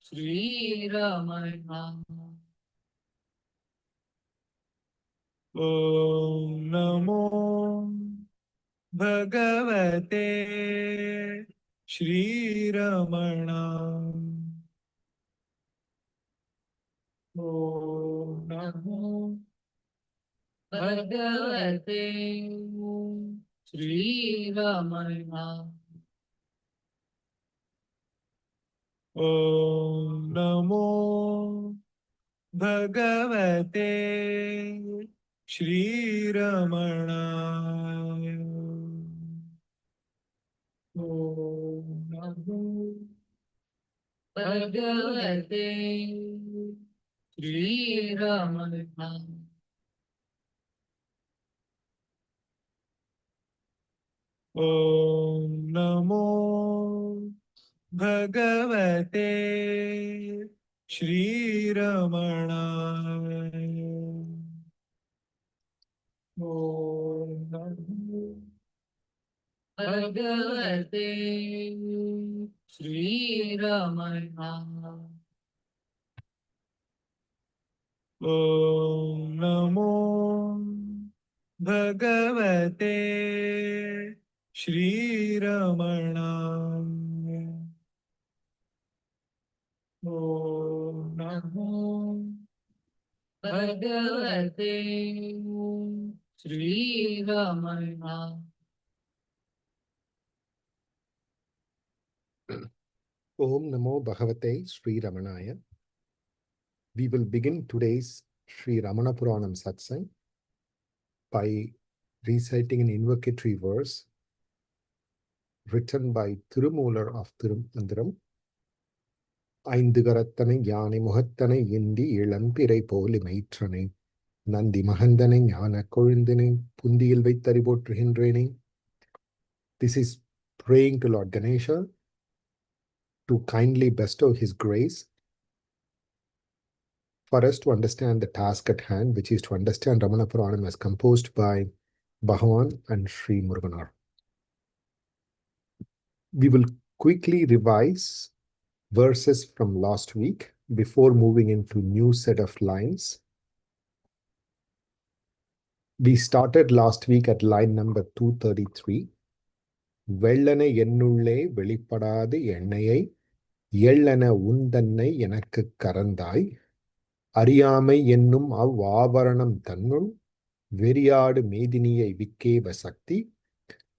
Sri Ramana. Om Namo Bhagavate Sri Ramana. Om Namo Bhagavate Sri Ramana. Om Namo Bhagavate Sri Ramana. Om Namo Bhagavate Sri Ramana. Om Namo Bhagavate Sri Ramana. Om Namo Bhagavate Sri Ramana. Om Namo Bhagavate Sri Ramana. Om Namo Bhagavate Sri Ramana. Om Namo Bhagavate Sri Ramanaya. We will begin today's Sri Ramana Puranam Satsang by reciting an invocatory verse written by Tirumular of Tirumandram. ஐந்து கரத்தனை யானை முகத்தனை இந்தி இளம்பிறை போலி மயிற்றனை நந்தி மகந்தனை ஞான கொழுந்தினை புந்தியில் வைத்தறி போற்றுகின்றேனே. This is praying to Lord Ganesha to kindly bestow his grace for us to understand the task at hand, which is to understand Ramana Puranam as composed by Bhagavan and Sri Muruganar. We will quickly revise verses from last week before moving into new set of lines. We started last week at line number 233. வெள்ளனை என்னுள்ளே வெளிப்படாது எண்ணெயை எள்ளென உந்தன்னை எனக்கு கறந்தாய் அறியாமை என்னும் ஆவரணம் தன்னுள் வெறியாடு மேதினியை விக்கேவ சக்தி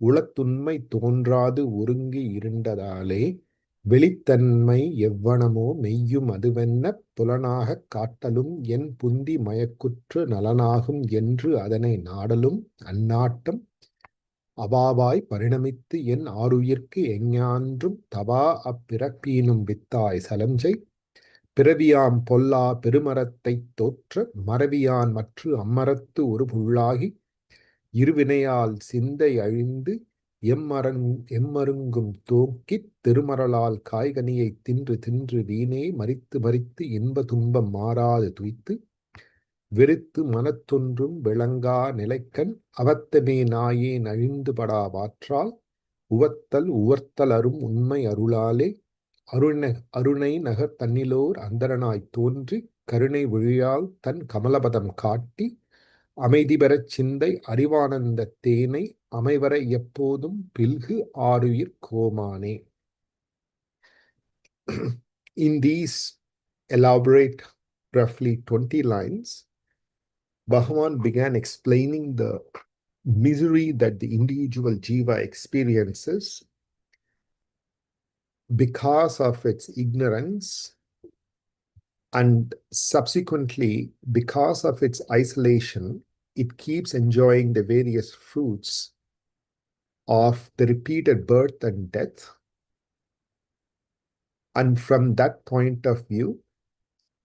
உளத்துண்மை தோன்றாது ஒருங்கி இருண்டதாலே வெளித்தன்மை எவ்வனமோ மெய்யும் அதுவென்ன புலனாகக் காட்டலும் என் புந்தி மயக்குற்று நலனாகும் என்று அதனை நாடலும் அந்நாட்டம் அவாவாய் பரிணமித்து என் ஆருயிர்க்கு எஞ்ஞான்றும் தவா அப்பிறப்பீனும் வித்தாய் சலஞ்சை பிறவியாம் பொல்லா பெருமரத்தைத் தோற்ற மறவியான் மற்று அம்மரத்து ஒரு புள்ளாகி இருவினையால் சிந்தை அழிந்து எம்மருங்கும் தோக்கித் திருமறலால் காய்கனியை தின்று தின்று வீணே மரித்து மரித்து இன்ப துன்பம் மாறாது துய்த்து வெறுத்து மனத்தொன்றும் விளங்கா நிலைக்கண் அவத்தமே நாயேன் அழிந்துபடா வாற்றால் உவத்தல் உவர்த்தல் அரும் உண்மை அருளாலே அருணை நகர் தன்னிலோர் அந்தரனாய் தோன்றி கருணை விழியால் தன் கமலபதம் காட்டி அமைதி பெறச் சிந்தை அறிவானந்த தேனை அமைவர எப்போதும் பில்கு ஆருயிர் கோமானே. In these elaborate roughly 20 lines, Bhagavan began explaining the misery that the individual jiva experiences because of its ignorance and subsequently because of its isolation. It keeps enjoying the various fruits of the repeated birth and death. And from that point of view,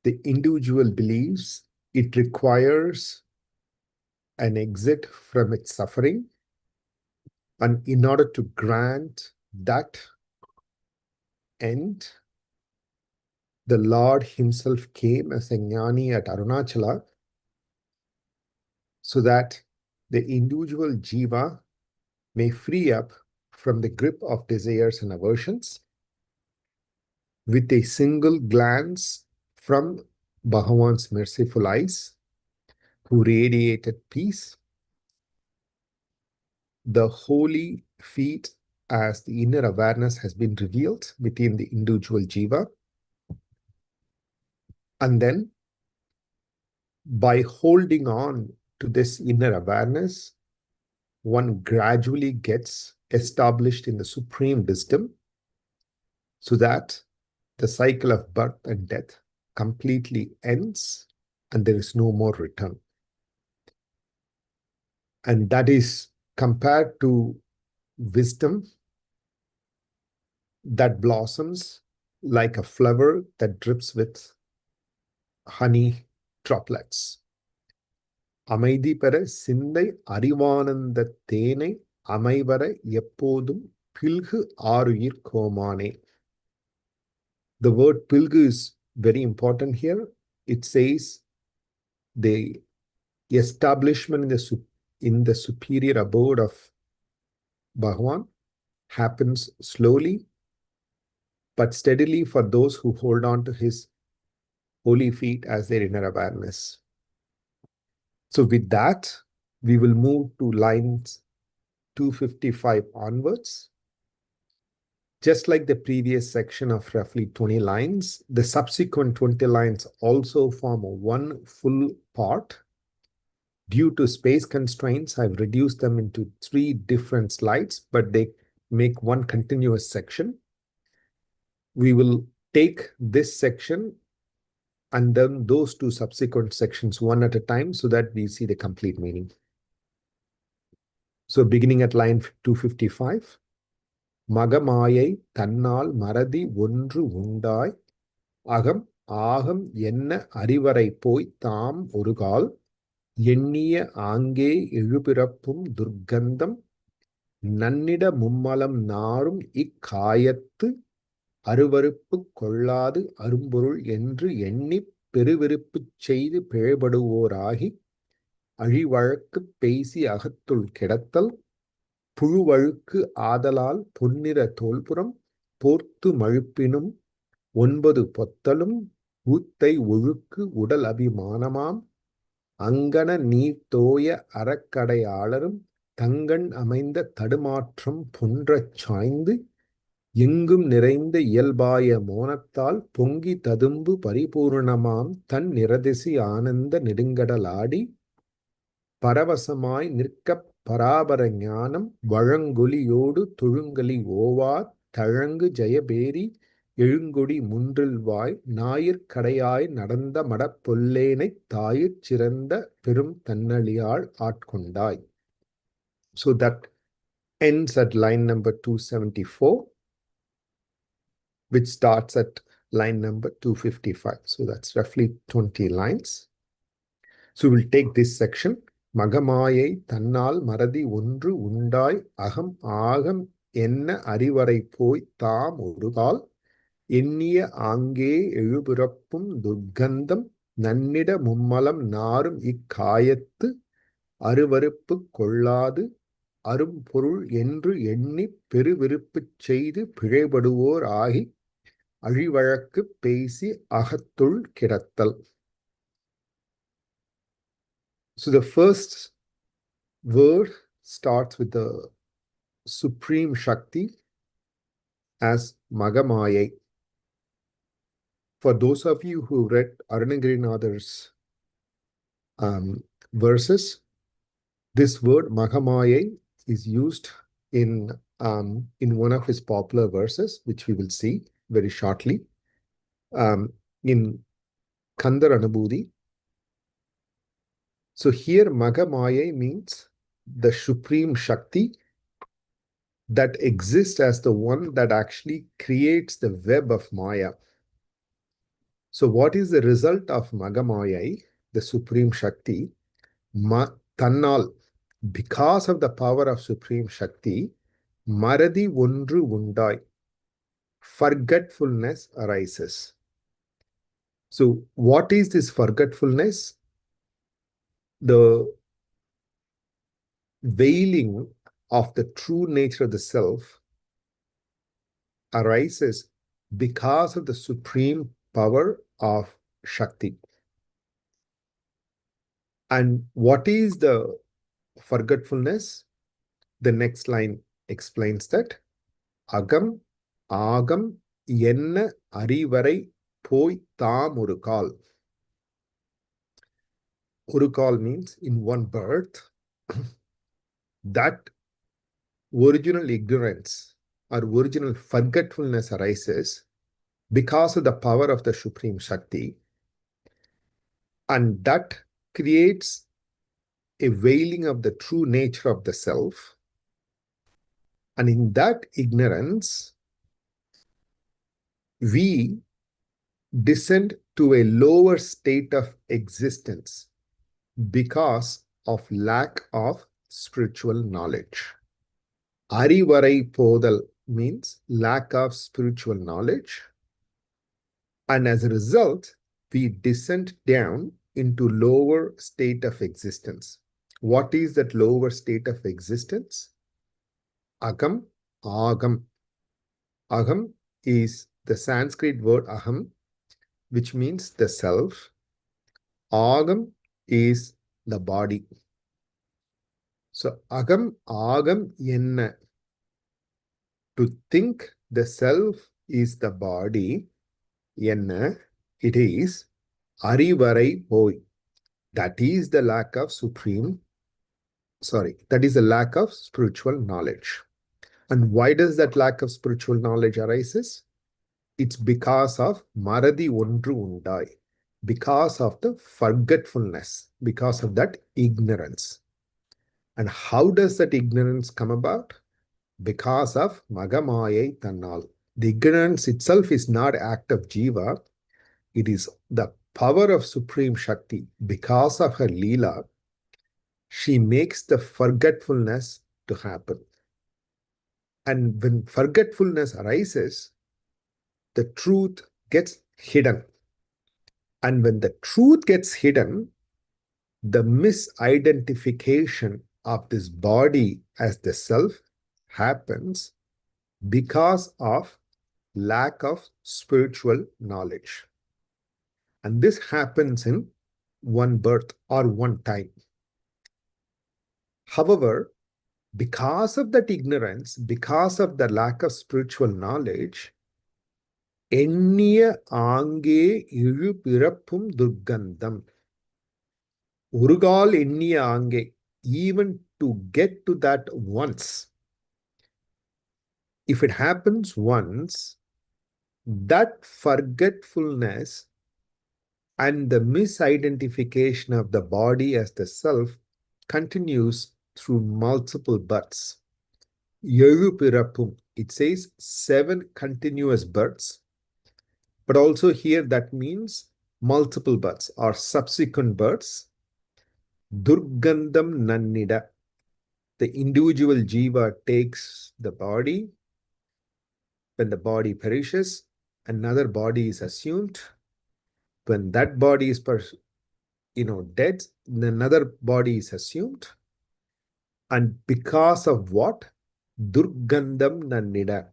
the individual believes it requires an exit from its suffering. And in order to grant that end, the Lord himself came as a jnani at Arunachala so that the individual jiva may free up from the grip of desires and aversions, with a single glance from Bhagavan's merciful eyes, who radiated peace, the holy feet as the inner awareness has been revealed within the individual jiva. And then by holding on to this inner awareness, one gradually gets established in the supreme wisdom, so that the cycle of birth and death completely ends and there is no more return. And that is compared to wisdom that blossoms like a flower that drips with honey droplets. அமைதி பெற சிந்தை அறிவானந்த தேனை அமைவர எப்போதும் பில்கு ஆருயிர் கோமானே. The word pilgu is very important here. It says the establishment in the superior abode of Bhagavan happens slowly but steadily for those who hold on to his holy feet as their inner awareness. So with that, we will move to lines 255 onwards. Just like the previous section of roughly 20 lines, the subsequent 20 lines also form one full part. Due to space constraints, I've reduced them into 3 different slides, but they make one continuous section. We will take this section and then those 2 subsequent sections one at a time so that we see the complete meaning. So beginning at line 255, மகமாயை தன்னால் மறதி ஒன்று உண்டாய் அகம் ஆகம் என்ன அறிவரை போய் தாம் ஒருகால் எண்ணிய ஆங்கே எழுபிறப்பும் துர்க்கந்தம் நன்னிட மும்மலம் நாரும் இக்காயத்து அருவருப்பு கொள்ளாது அரும்பொருள் என்று எண்ணிப் பெருவிருப்புச் செய்து பிழைபடுவோராகி அழிவழக்கு பேசி அகத்துள் கிடத்தல் புழுவழுக்கு ஆதலால் பொன்னிற தோல்புறம் போர்த்து மழுப்பினும் 9 பொத்தலும் ஊத்தை ஒழுக்கு உடல் அபிமானமாம் அங்கன நீர் தோய அறக்கடையாளரும் தங்கண் அமைந்த தடுமாற்றம் பொன்றச் சாய்ந்து எங்கும் நிறைந்த இயல்பாய மோனத்தால் பொங்கி ததும்பு பரிபூர்ணமாம் தன் நிரதிசி ஆனந்த நெடுங்கடலாடி பரவசமாய் நிற்கப் பராபர ஞானம் வழங்கொலியோடு தொழுங்கலி ஓவார் தழங்கு ஜெயபேரி எழுங்கொடி முன்றில்வாய் ஞாயிற் கடையாய் நடந்த மடப்பொல்லேனைத் தாயிற் சிறந்த பெரும் தன்னழியாள் ஆட்கொண்டாய். So that ends at line number 274, which starts at line number 255. So that's roughly 20 lines. So we'll take this section. மகமாயை தன்னால் மறதி ஒன்று உண்டாய் அகம் ஆகம் என்ன அறிவரை போய் தாம் ஒருகால் எண்ணிய ஆங்கே எழுபிறப்பும் துர்க்கந்தம் நன்னிட மும்மலம் நாரும் இக்காயத்து அருவருப்பு கொள்ளாது அரும்பொருள் என்று எண்ணி பெருவிருப்புச் செய்து பிழைபடுவோர் ஆகி அழிவழக்கு பேசி அகத்துள் கிடத்தல். So the first word starts with the supreme Shakti as Magamaya. For those of you who read Arunagirinathar's verses, this word Magamaya is used in one of his popular verses, which we will see very shortly, in Kandar Anubhuti. So here Magamaya means the supreme Shakti that exists as the one that actually creates the web of Maya. So what is the result of Magamaya, the supreme Shakti? Tannal, because of the power of supreme Shakti, Maradi Ondru Undai, forgetfulness arises. So what is this forgetfulness? The veiling of the true nature of the self arises because of the supreme power of Shakti. And what is the forgetfulness? The next line explains that. Agam, agam, enna arivarai poi tam urukal. Urukal means in one birth, that original ignorance or original forgetfulness arises because of the power of the Supreme Shakti, and that creates a veiling of the true nature of the self. And in that ignorance, we descend to a lower state of existence because of lack of spiritual knowledge. Arivarai podal means lack of spiritual knowledge. And as a result, we descend down into lower state of existence. What is that lower state of existence? Agam, agam. Agam is the Sanskrit word aham, which means the self. Agam is the body. So agam, agam enna. To think the self is the body, enna, it is arivarai poi. That is the lack of that is the lack of spiritual knowledge. And why does that lack of spiritual knowledge arises? It's because of maradi ondru undai, because of the forgetfulness, because of that ignorance. And how does that ignorance come about? Because of magamayai tannal. The ignorance itself is not act of jiva, it is the power of Supreme Shakti. Because of her Leela, she makes the forgetfulness to happen. And when forgetfulness arises, the truth gets hidden. And when the truth gets hidden, the misidentification of this body as the self happens because of lack of spiritual knowledge. And this happens in one birth or one time. However, because of that ignorance, because of the lack of spiritual knowledge, enniya aange ilu pirappum durgandam. Urugal enniya aange, even to get to that once. If it happens once, that forgetfulness and the misidentification of the body as the self continues through multiple births. Yelu pirappum, it says 7 continuous births, but also here that means multiple births or subsequent births. Durgandam nannida, the individual jiva takes the body. When the body perishes, another body is assumed. When that body is dead, another body is assumed. And because of what? Durgandam nannida.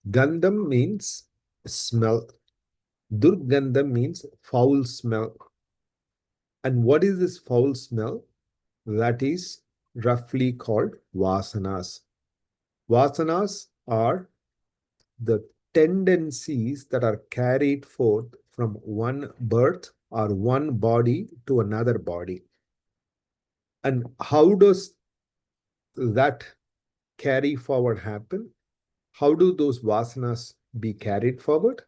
Gandham means smell. Durgandham means foul smell. And what is this foul smell? That is roughly called vasanas. Vasanas are the tendencies that are carried forth from one birth or one body to another body. And how does that carry forward happen? How do those vasanas be carried forward?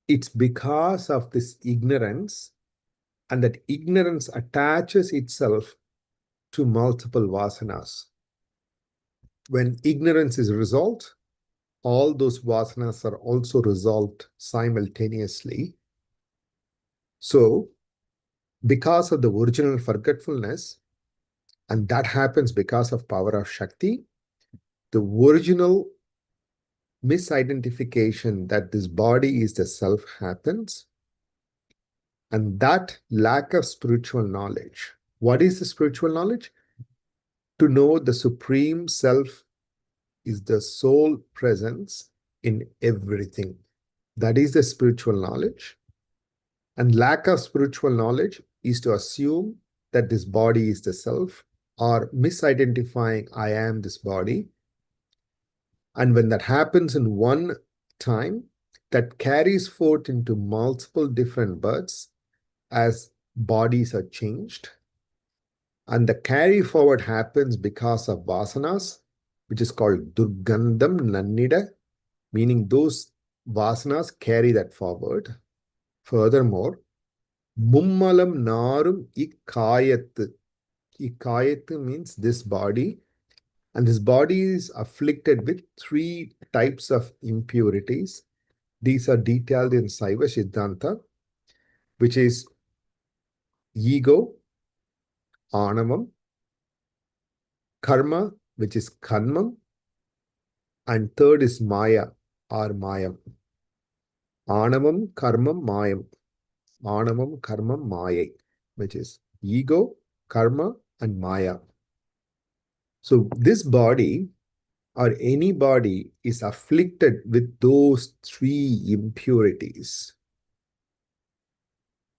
It's because of this ignorance, and that ignorance attaches itself to multiple vasanas. When ignorance is resolved, all those vasanas are also resolved simultaneously. So, because of the original forgetfulness, and that happens because of power of Shakti, the original misidentification that this body is the self happens, and that lack of spiritual knowledge. What is the spiritual knowledge? To know the Supreme Self is the sole presence in everything. That is the spiritual knowledge. And lack of spiritual knowledge is to assume that this body is the self, or misidentifying I am this body. And when that happens in one time, that carries forth into multiple different births as bodies are changed. And the carry forward happens because of vasanas, which is called durgandam nannida, meaning those vasanas carry that forward. Furthermore, mummalam narum ikkayattu. Ikkayattu means this body, and this body is afflicted with 3 types of impurities. These are detailed in Saiva Siddhanta, which is ego, anavam, karma, which is kanmam, and third is maya or mayam. Anavam, karmam, mayam. Anavam, karmam, maya, which is ego, karma, and maya. So this body or any body is afflicted with those 3 impurities.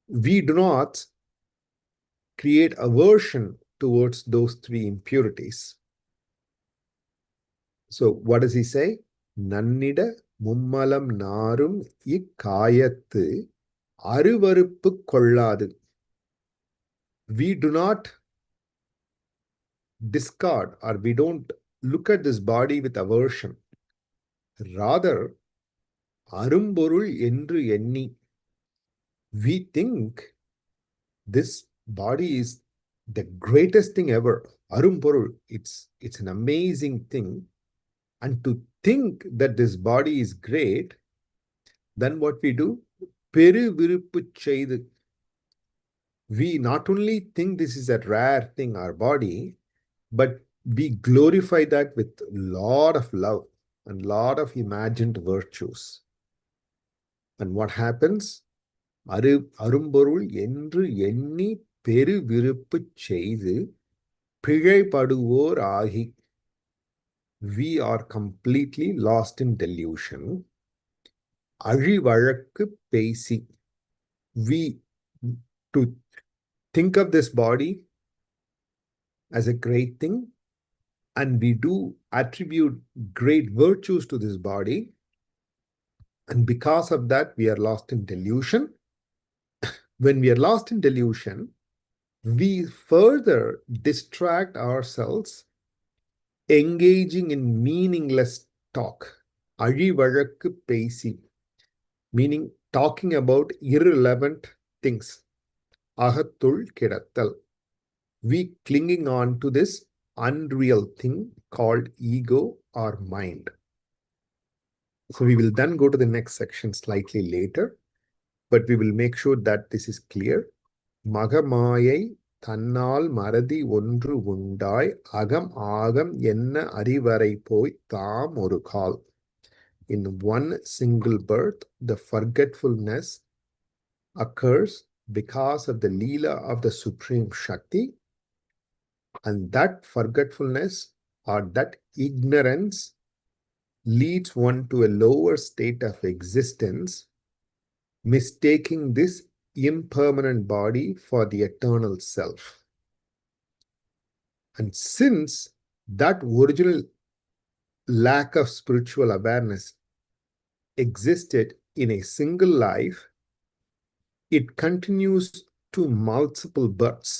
We do not create aversion towards those 3 impurities. So what does he say? Nannida mummalam narum ikkayattu aruvaruppu kolladu. We do not discard, or we don't look at this body with aversion. Rather, arumborul endru enni. We think this body is the greatest thing ever. Arumborul, it's an amazing thing. And to think that this body is great, then what we do? Peru viruppu cheidu. We not only think this is a rare thing, our body, but we glorify that with a lot of love and lot of imagined virtues. And what happens? அரும்பொருள் என்று எண்ணி பெரு விருப்பு செய்து பிழைப்படுவோர் ஆகி. We are completely lost in delusion. அழிவழக்கு பேசி. We to think of this body as a great thing, and we do attribute great virtues to this body, and because of that we are lost in delusion. When we are lost in delusion, we further distract ourselves engaging in meaningless talk. அழிவழக்கு பேசி, meaning talking about irrelevant things. அகத்துள் கிடத்தல். We clinging on to this unreal thing called ego or mind. So we will then go to the next section slightly later, but we will make sure that this is clear. மகமாயை தன்னால் மறதி ஒன்று உண்டாய் அகம் ஆகம் என்ன அறிவரை போய் தாம் ஒரு கால். In one single birth, the forgetfulness occurs because of the Leela of the Supreme Shakti, and that forgetfulness or that ignorance leads one to a lower state of existence, mistaking this impermanent body for the eternal self. And since that original lack of spiritual awareness existed in a single life, it continues to multiple births,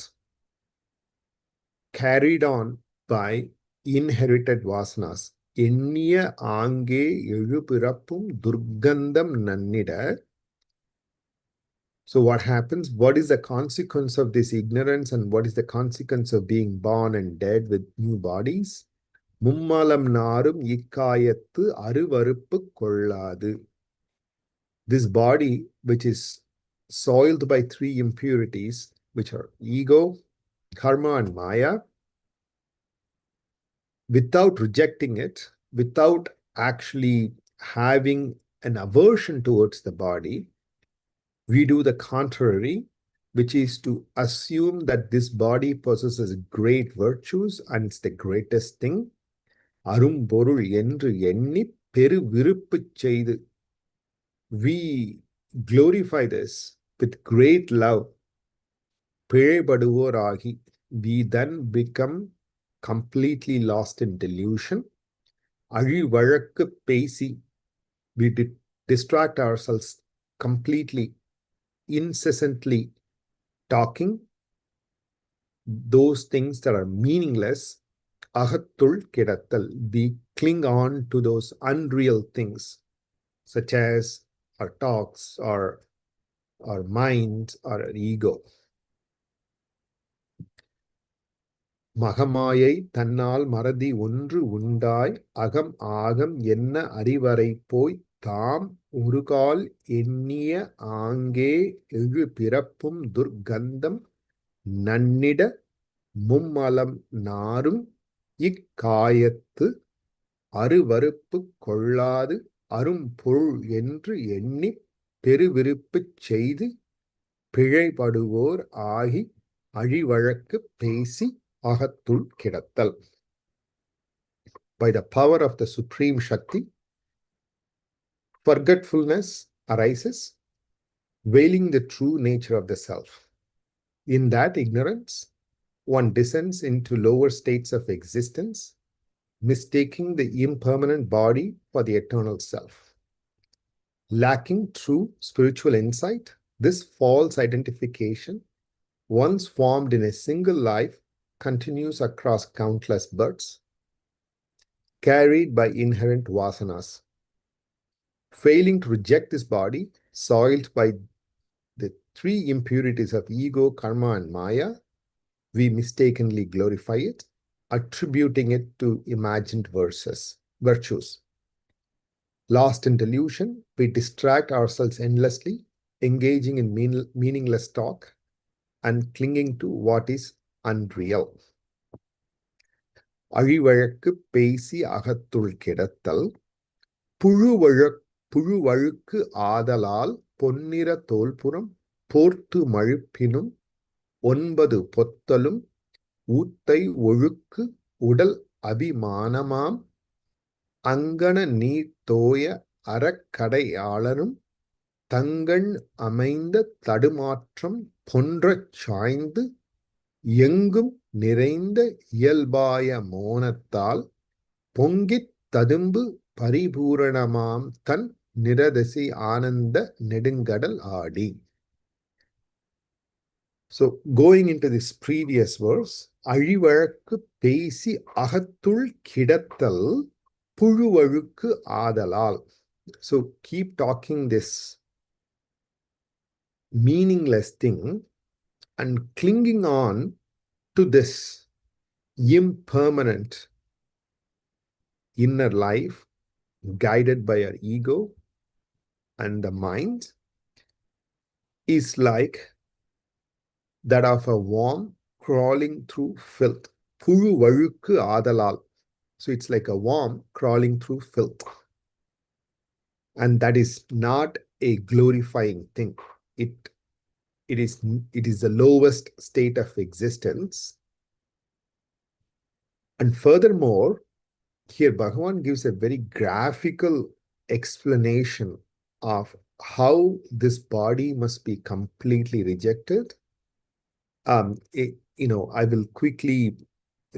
carried on by inherited vasanas. எண்ணிய ஆங்கே எழுபிறப்பும் துர்கந்தம் நன்னிட. So what happens? What is the consequence of this ignorance, and what is the consequence of being born and dead with new bodies? மும்மாலம் நாரும் இக்காயத்து அருவருப்பு கொள்ளாது. This body, which is soiled by 3 impurities, which are ego, karma, and maya, without rejecting it, without actually having an aversion towards the body, we do the contrary, which is to assume that this body possesses great virtues and it's the greatest thing. அரும்பொருள் என்று எண்ணி பெரு விருப்பு செய்து. we glorify this with great love, பிழைபடுவோராகி, we then become completely lost in delusion. அழிவழக்கு பேசி, we distract ourselves completely, incessantly talking those things that are meaningless. அகத்துள் கிடத்தல், we cling on to those unreal things, such as our talks, our mind, or our ego. மகமாயை தன்னால் மறதி ஒன்று உண்டாய் அகம் ஆகம் என்ன அறிவரை போய் தாம் உருகால் எண்ணிய ஆங்கே எழு பிறப்பும் துர்க்கந்தம் நன்னிட மும்மலம் நாரும் இக்காயத்து அருவருப்பு கொள்ளாது அரும்பொருள் என்று எண்ணி பெருவிருப்புச் செய்து பிழைபடுவோர் ஆகி அழிவழக்கு பேசி அகத்துள் கிடத்தல். By the power of the Supreme Shakti, forgetfulness arises, veiling the true nature of the self. In that ignorance, one descends into lower states of existence, mistaking the impermanent body for the eternal self. Lacking true spiritual insight, this false identification, once formed in a single life, continues across countless births, carried by inherent vasanas. Failing to reject this body, soiled by the three impurities of ego, karma, and maya, we mistakenly glorify it, attributing it to imagined virtues. Lost in delusion, we distract ourselves endlessly, engaging in meaningless talk and clinging to what is unreal. அழிவழக்கு பேசி அகத்துள் கிடத்தல் புழுவழுக்கு ஆதலால் பொன்னிற தோல்புறம் போர்த்து மழுப்பினும் 9 பொத்தலும் ஊத்தை ஒழுக்கு உடல் அபிமானமாம் அங்கன நீர் தோய அறக்கடையாளனும் தங்கண் அமைந்த தடுமாற்றம் பொன்றச் சாய்ந்து எங்கும் நிறைந்த இயல்பாய மோனத்தால் பொங்கித் ததும்பு பரிபூரணமாம் தன் நிரதசி ஆனந்த நெடுங்கடல் ஆடி. So going into this previous verse, அழிவழக்கு பேசி அகத்துள் கிடத்தல் புழுவழுக்கு ஆதலால். So keep talking this meaningless thing and clinging on to this impermanent inner life guided by our ego and the mind is like that of a worm crawling through filth. புழுவழுக்கு ஆதலால். So it's like a worm crawling through filth. And that is not a glorifying thing. It is the lowest state of existence. And furthermore, here Bhagavan gives a very graphical explanation of how this body must be completely rejected. I will quickly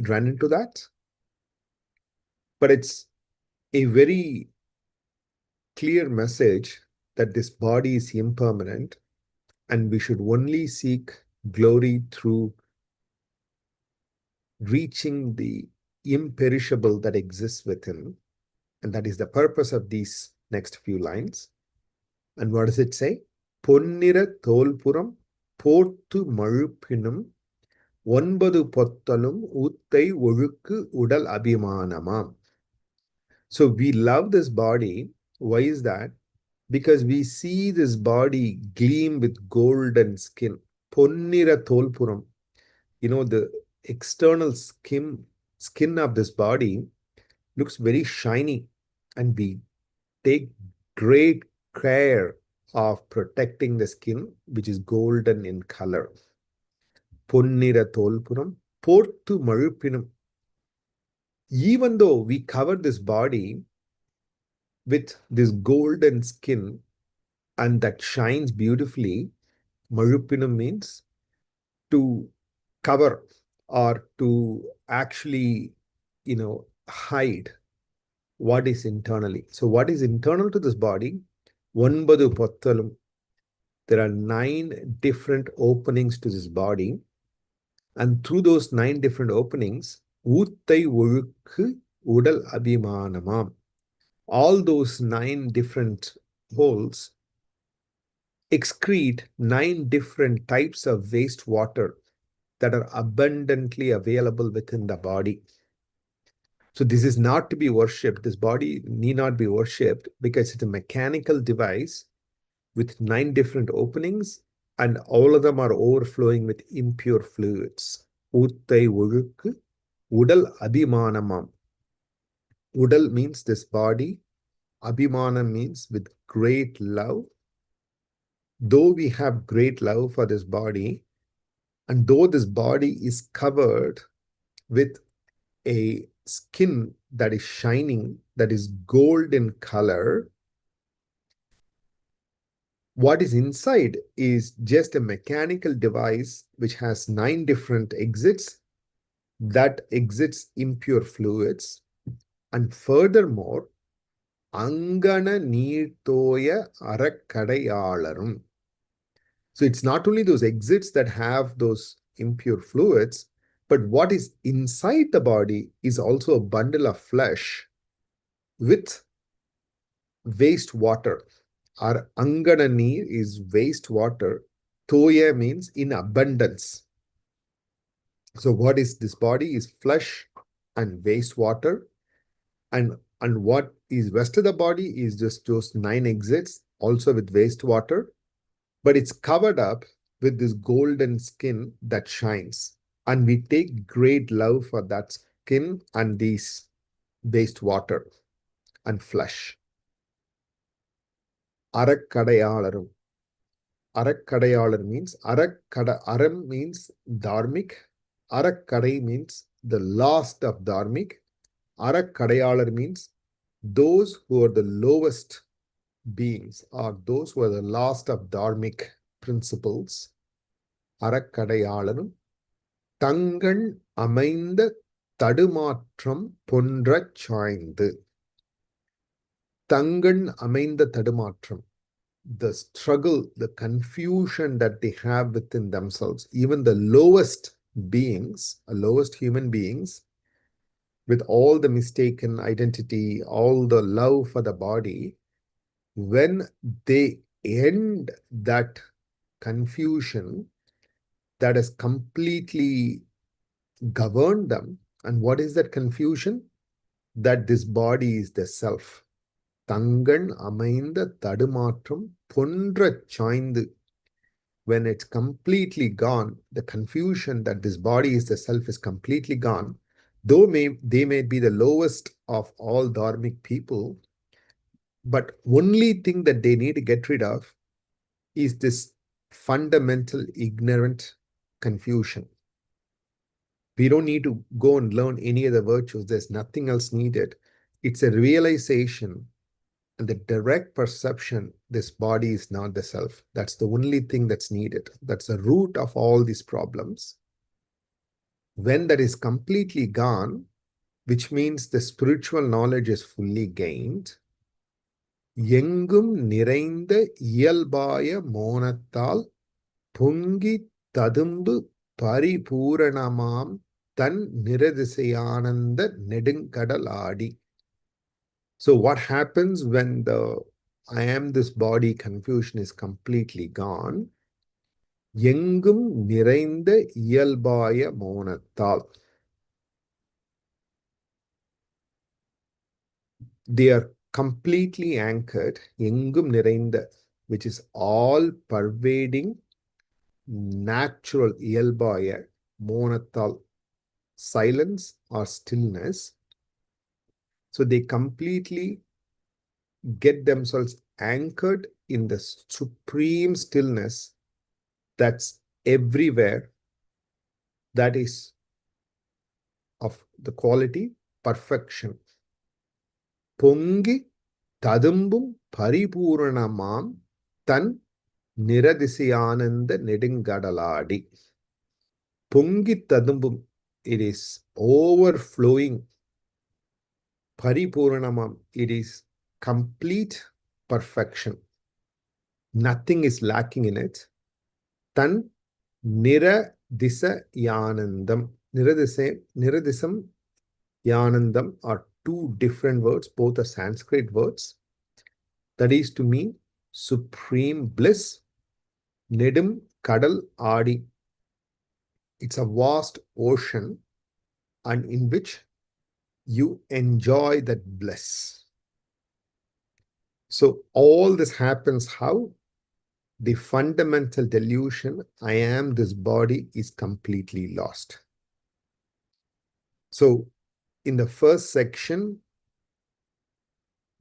run into that. But it's a very clear message that this body is impermanent and we should only seek glory through reaching the imperishable that exists within. And that is the purpose of these next few lines. And what does it say? பொன்னிற தோல்புறம் போர்த்து மழுப்பினும் 9 பொத்தலும் ஊத்தை ஒழுக்கு உடல் அபிமானமாம். So we love this body. Why is that? Because we see this body gleam with golden skin. பொன்னிற தோல்புறம். The external skin of this body looks very shiny, and we take great care of protecting the skin, which is golden in color. பொன்னிற தோல்புறம் போர்த்து மழுப்பினும். Even though we cover this body with this golden skin, and that shines beautifully. Mazhuppinam means to cover or to actually, hide what is internally. So what is internal to this body? Onbadu pottalum. There are 9 different openings to this body. And through those 9 different openings, Uttai Olukku Udal Abhimanamam. All those 9 different holes excrete 9 different types of wastewater that are abundantly available within the body. So this is not to be worshipped. This body need not be worshipped because it's a mechanical device with 9 different openings, and all of them are overflowing with impure fluids. Uttai Olukku Udal Abhimanamam. Udal means this body. Abhimanam means with great love. Though we have great love for this body, and though this body is covered with a skin that is shining, that is gold in color, what is inside is just a mechanical device which has 9 different exits that exits impure fluids. And furthermore, Angana Neerthoya Arakkadayalarum. So it's not only those exits that have those impure fluids, but what is inside the body is also a bundle of flesh with wastewater. Our Angana Neer is wastewater. Toya means in abundance. So what is this body is flesh and wastewater. And what is rest of the body is just those 9 exits, also with wastewater, but it's covered up with this golden skin that shines. And we take great love for that skin and these wastewater and flesh. Arakkadayalarum. Arakkadayalar means Aram means dharmic. Arakkadai means the last of dharmic. Arakkadayalar means those who are the lowest beings, or those who are the last of dharmic principles. Arakkadayalarum Tangan Amainda Tadumatram Pondrach Chaindu. Tangan Amainda Tadumatram. The struggle, the confusion that they have within themselves, even the lowest beings, lowest human beings, with all the mistaken identity, all the love for the body, when they end that confusion that has completely governed them, and what is that confusion? That this body is the self. Tangan Amainda Tadumatram Pondrach Chaindu. When it's completely gone, the confusion that this body is the self is completely gone. Though they may be the lowest of all dharmic people, but only thing that they need to get rid of is this fundamental ignorant confusion. We don't need to go and learn any other virtues. There's nothing else needed. It's a realization and the direct perception this body is not the self. That's the only thing that's needed. That's the root of all these problems. When that is completely gone, which means the spiritual knowledge is fully gained, எங்கும் நிறைந்த இயல்பாய மோனத்தால் பொங்கி ததும்பு பரிபூரணமாம் தன் நிரதிசையானந்த நெடுங்கடல் ஆடி. So what happens when the I am this body confusion is completely gone? எங்கும் நிறைந்த இயல்பாய மோனத்தால். They are completely anchored, எங்கும் நிறைந்த, which is all pervading, natural இயல்பாய, மோனத்தால், silence or stillness. So they completely get themselves anchored in the supreme stillness that's everywhere, that is of the quality perfection. Pongi Tadumbum Paripurnamam Tan Niradisayananda Nedingadaladi. Pungi Tadumbum, it is overflowing. Paripuranamam, it is complete perfection. Nothing is lacking in it. Tan Niradisayanandam. Niradisam Yanandam are two different words, both are Sanskrit words. That is to mean supreme bliss. Nedim Kadal Adi. It's a vast ocean, and in which you enjoy that bliss. So all this happens how? The fundamental delusion, I am this body, is completely lost. So in the first section,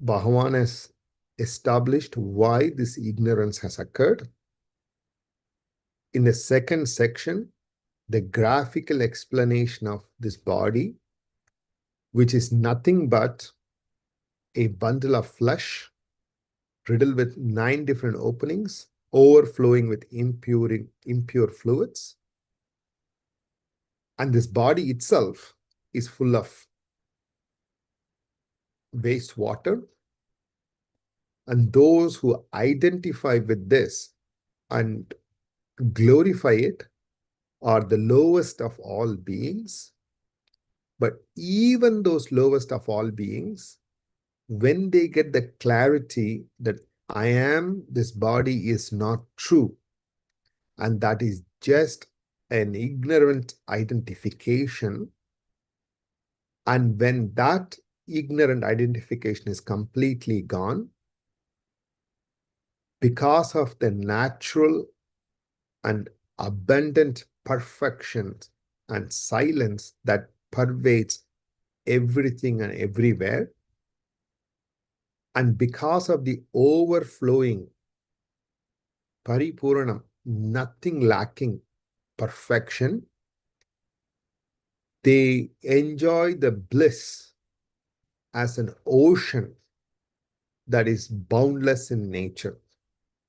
Bhagavan has established why this ignorance has occurred. In the second section, the graphical explanation of this body, which is nothing but a bundle of flesh riddled with 9 different openings, overflowing with impure fluids. And this body itself is full of wastewater. And those who identify with this and glorify it are the lowest of all beings. But even those lowest of all beings, when they get the clarity that I am, this body is not true, and that is just an ignorant identification, and when that ignorant identification is completely gone, because of the natural and abundant perfection and silence that pervades everything and everywhere, and because of the overflowing Paripuranam, nothing lacking perfection, they enjoy the bliss as an ocean that is boundless in nature.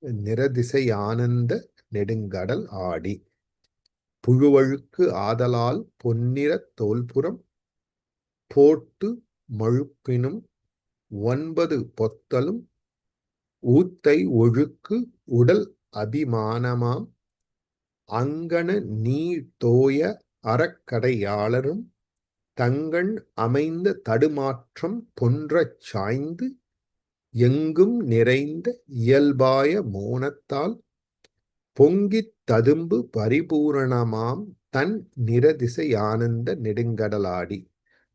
Niradisayananda Nedungadal Adi. Puழுவழுக்கு ஆதலால் பொன்னிறத் தோல்புறம் போட்டு மழுப்பினும் 9 பொத்தலும் ஊத்தை ஒழுக்கு உடல் அபிமானமாம் அங்கன நீர் தோய அறக்கடையாளரும் தங்கண் அமைந்த தடுமாற்றம் பொன்றச் சாய்ந்து எங்கும் நிறைந்த இயல்பாய மோனத்தால் பொங்கித் ததும்பு பரிபூரணமாம் தன் நிரதிசையானந்த நெடுங்கடலாடி.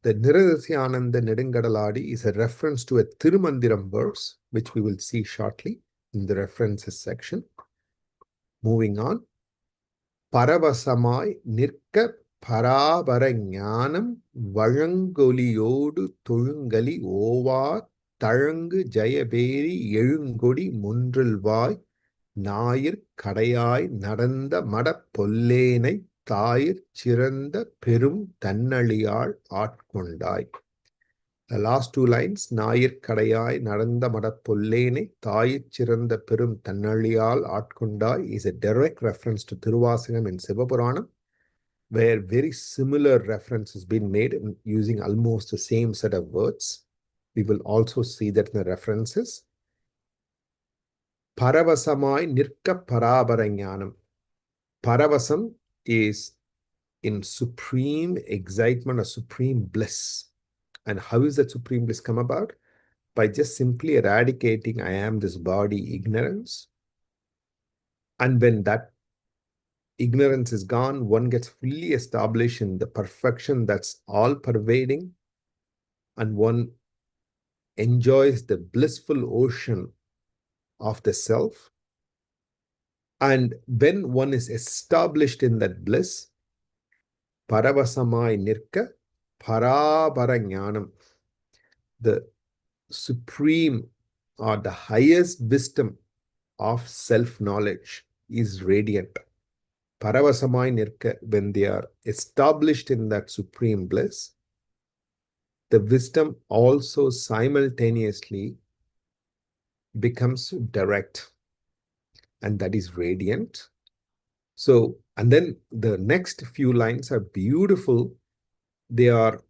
The Niradisayananda Nedungadaladi is a reference to a Tirumandiram verse, which we will see shortly in the references section. Moving on. Paravasamai Nirka Parabara Jnanam Vazhangoliyodu Tolungali Ova Tarangu Jayaberi எழுங்கொடி முன்றில்வாய் ஞாயிற் கடையாய் நடந்த மடப் பொல்லேனை தாயிற் சிறந்த பெரும் தன்னழியாள் ஆட்கொண்டாய். The last 2 lines, ஞாயிற் கடையாய் நடந்த மடப் பொல்லேனை தாயிற் சிறந்த பெரும் தன்னழியாள் ஆட்கொண்டாய், is a direct reference to Tiruvachakam in Sivapuranam, where very similar reference has been made using almost the same set of words. We will also see that in the references. Paravasamai Nirka Parabara Jnanam. Paravasam is in supreme excitement or supreme bliss. And how is that supreme bliss come about? By just simply eradicating I am this body ignorance. And when that ignorance is gone, one gets fully established in the perfection that's all pervading, and one enjoys the blissful ocean of the self. And when one is established in that bliss, Paravasamai Nirka Parabara Jnanam, the supreme or the highest wisdom of self-knowledge is radiant. Paravasamai Nirka, when they are established in that supreme bliss, the wisdom also simultaneously becomes direct. and that is radiant. So, and then the next few lines are beautiful. They are,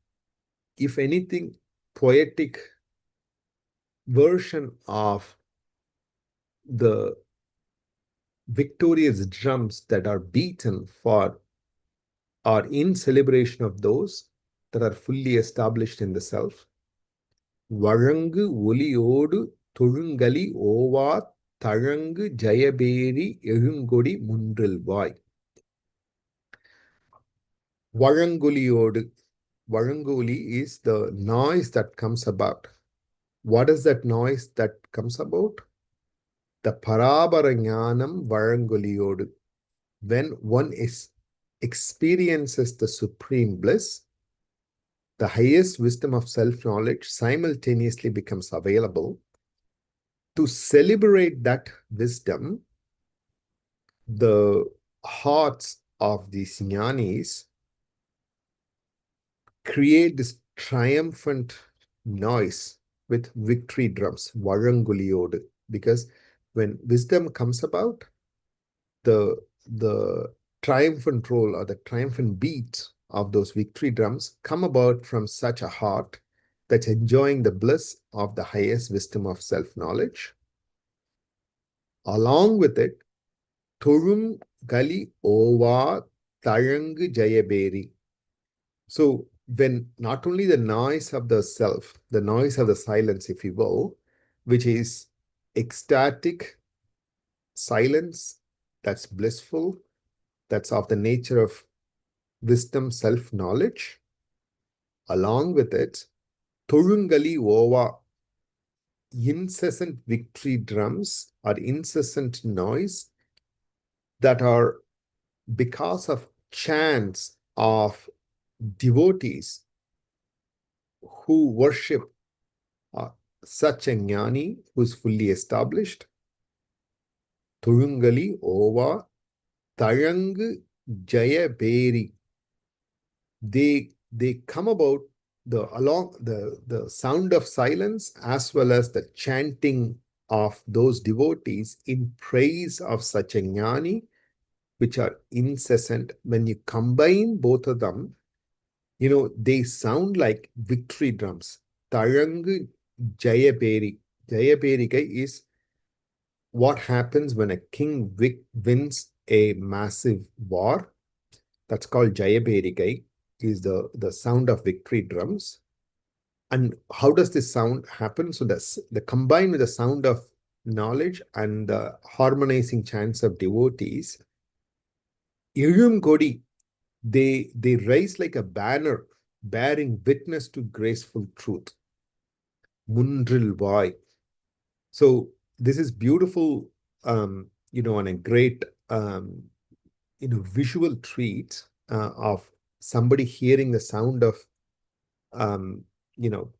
if anything, poetic version of the victorious drums that are beaten for or in celebration of those that are fully established in the self. Varangu ஒலியோடு தொழுங்கலி Owa தழங்கு ஜயபேரி எழுங்கொடி முன்றில்வாய். Varanguliodu. Varanguli is the noise that comes about. What is that noise that comes about? The Parabaranyanam Varanguliodu. When one experiences the supreme bliss, the highest wisdom of self-knowledge simultaneously becomes available. To celebrate that wisdom, the hearts of these jnanis create this triumphant noise with victory drums, Varanguliodu, because when wisdom comes about, the triumphant roll or the triumphant beat of those victory drums come about from such a heart that's enjoying the bliss of the highest wisdom of self-knowledge. Along with it, Thurum Gali Ova Tayangu Jayaberi. So when not only the noise of the self, the noise of the silence, if you will, which is ecstatic silence, that's blissful, that's of the nature of wisdom, self-knowledge. Along with it, Thurungali Ova, incessant victory drums or incessant noise that are because of chants of devotees who worship such a jnani who is fully established. Thurungali Ova Tayangu Jayaberi. They come about along the sound of silence as well as the chanting of those devotees in praise of such a jnani, which are incessant. When you combine both of them, they sound like victory drums. Tayangu Jayaberi. Jayaberikai is what happens when a king wins a massive war. That's called Jayaberikai, is the sound of victory drums. And how does this sound happen? So the combined with the sound of knowledge and the harmonizing chants of devotees, Ilum Kodi, they rise like a banner bearing witness to graceful truth. Mundril Vai. So this is beautiful, and a great, visual treat of somebody hearing the sound of,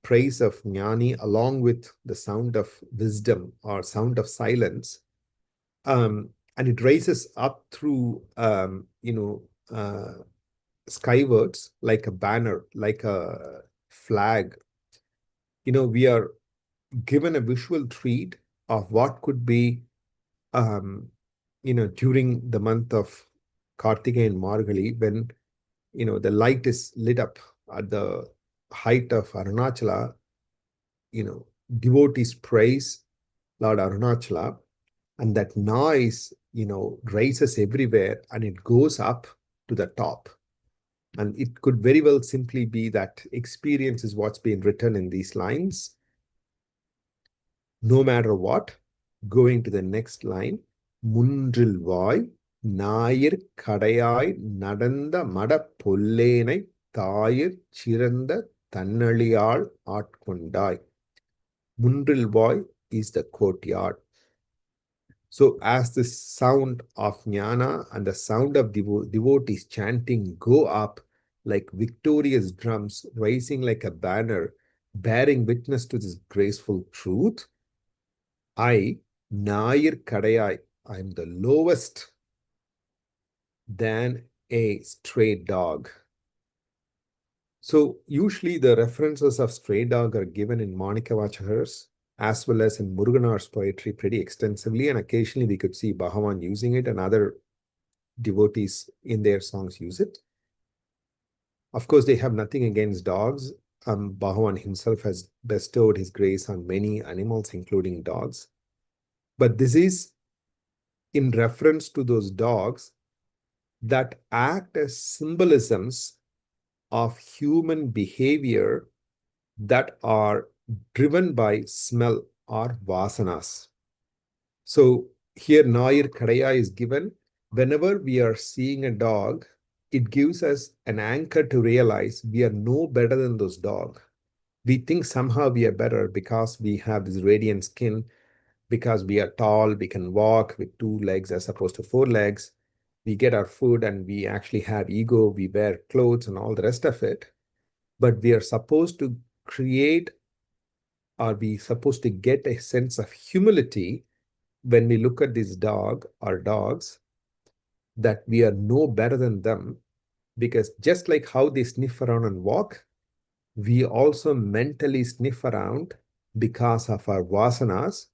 praise of jnani along with the sound of wisdom or sound of silence. And it raises up through, skywards like a banner, like a flag. We are given a visual treat of what could be, during the month of Kartika and Margali, when, the light is lit up at the height of Arunachala, devotees praise Lord Arunachala, and that noise, rises everywhere and it goes up to the top. And it could very well simply be that experience is what's being written in these lines. No matter what, going to the next line, Mundril Vai Nayir Kadayai Nadanda Mada Pollenai Tayir Chiranda Tannaliyal Atkondai. Mundril Vai is the courtyard. So as the sound of jnana and the sound of devotees chanting go up like victorious drums, rising like a banner, bearing witness to this graceful truth, I, Nair Kadayai, I am the lowest than a stray dog. So usually the references of stray dog are given in Mickkavachagar's as well as in Muruganar's poetry pretty extensively, and occasionally we could see Bhagavan using it and other devotees in their songs use it. Of course, they have nothing against dogs. Bhagavan himself has bestowed his grace on many animals, including dogs. But this is in reference to those dogs that act as symbolisms of human behavior that are driven by smell or vasanas. So here Nair Kadaya is given. Whenever we are seeing a dog, it gives us an anchor to realize we are no better than those dogs. We think somehow we are better because we have this radiant skin, because we are tall, we can walk with 2 legs as opposed to 4 legs. We get our food and we actually have ego, we wear clothes and all the rest of it. But we are supposed to create, or we supposed to get a sense of humility when we look at this dog or dogs, that we are no better than them, because just like how they sniff around and walk, we also mentally sniff around because of our vasanas,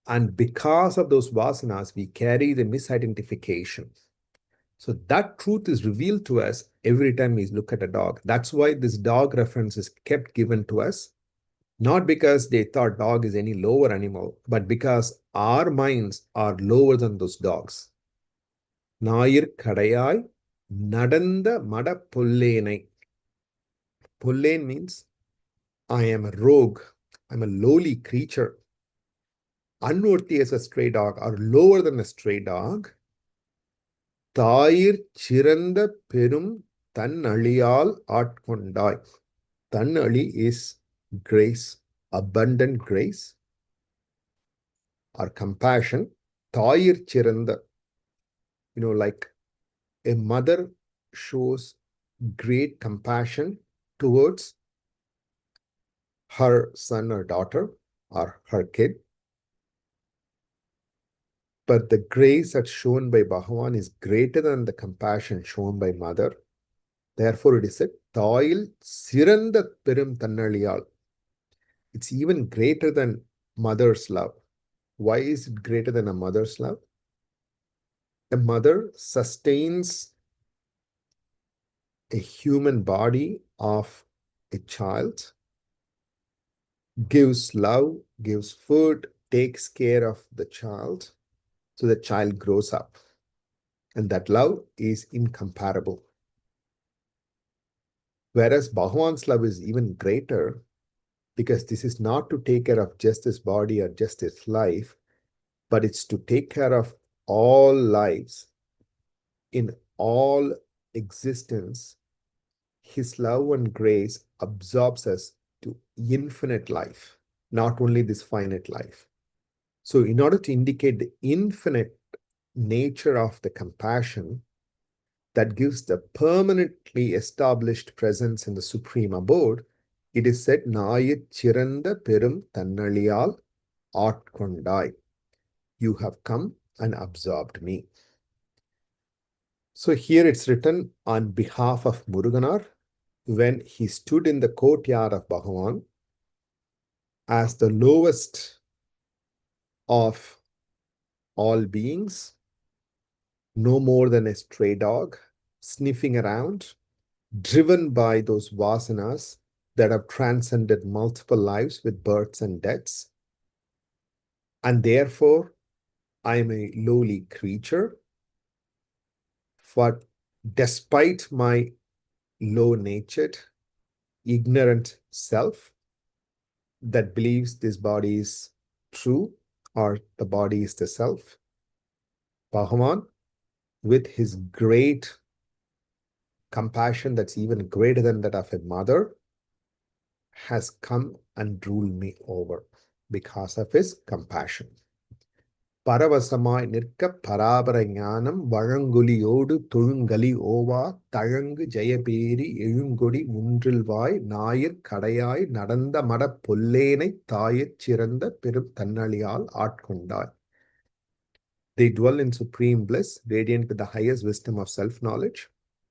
and because of those vasanas, we carry the misidentification. So that truth is revealed to us every time we look at a dog. That's why this dog reference is kept given to us, not because they thought dog is any lower animal, but because our minds are lower than those dogs. Nair Kadayai Nadanda Mada Pollenai. Pollen means I am a rogue, I'm a lowly creature, unworthy as a stray dog or lower than a stray dog. Tayir Chiranda Perum Tan Aliyal Atkondai. Tan Ali is grace, abundant grace or compassion. Tayir Chiranda, like a mother shows great compassion towards her son or daughter or her kid. But the grace that's shown by Bhagavan is greater than the compassion shown by mother. Therefore, it is said, Toil Siranda Perum Tannaliyal. It's even greater than mother's love. Why is it greater than a mother's love? A mother sustains a human body of a child, gives love, gives food, takes care of the child, so the child grows up. And that love is incomparable. Whereas Bhagavan's love is even greater, because this is not to take care of just his body or just his life, but it's to take care of all lives in all existence. His love and grace absorbs us to infinite life, not only this finite life. So in order to indicate the infinite nature of the compassion that gives the permanently established presence in the supreme abode, it is said, Nayit Chiranda Perum Tannaliyal Atkondai. You have come and absorbed me. So here it's written on behalf of Muruganar when he stood in the courtyard of Bhagavan as the lowest of all beings, no more than a stray dog, sniffing around, driven by those vasanas that have transcended multiple lives with births and deaths. And therefore, I am a lowly creature. For despite my low-natured, ignorant self that believes this body is true or the body is the self, Bhagavan, with his great compassion that's even greater than that of a mother, has come and ruled me over because of his compassion. பரவசமாய் நிற்க பராபர ஞானம் வழங்குலியோடு தொழுங்கலி ஓவா தழங்கு ஜெயபேரி எழுங்கொடி முன்றில்வாய் ஞாயிற் கடையாய் நடந்த மடப் பொல்லேனைத் தாயிற் சிறந்த பெரும் தன்னழியால் ஆட்கொண்டாய். They dwell in supreme bliss, radiant with the highest wisdom of self-knowledge.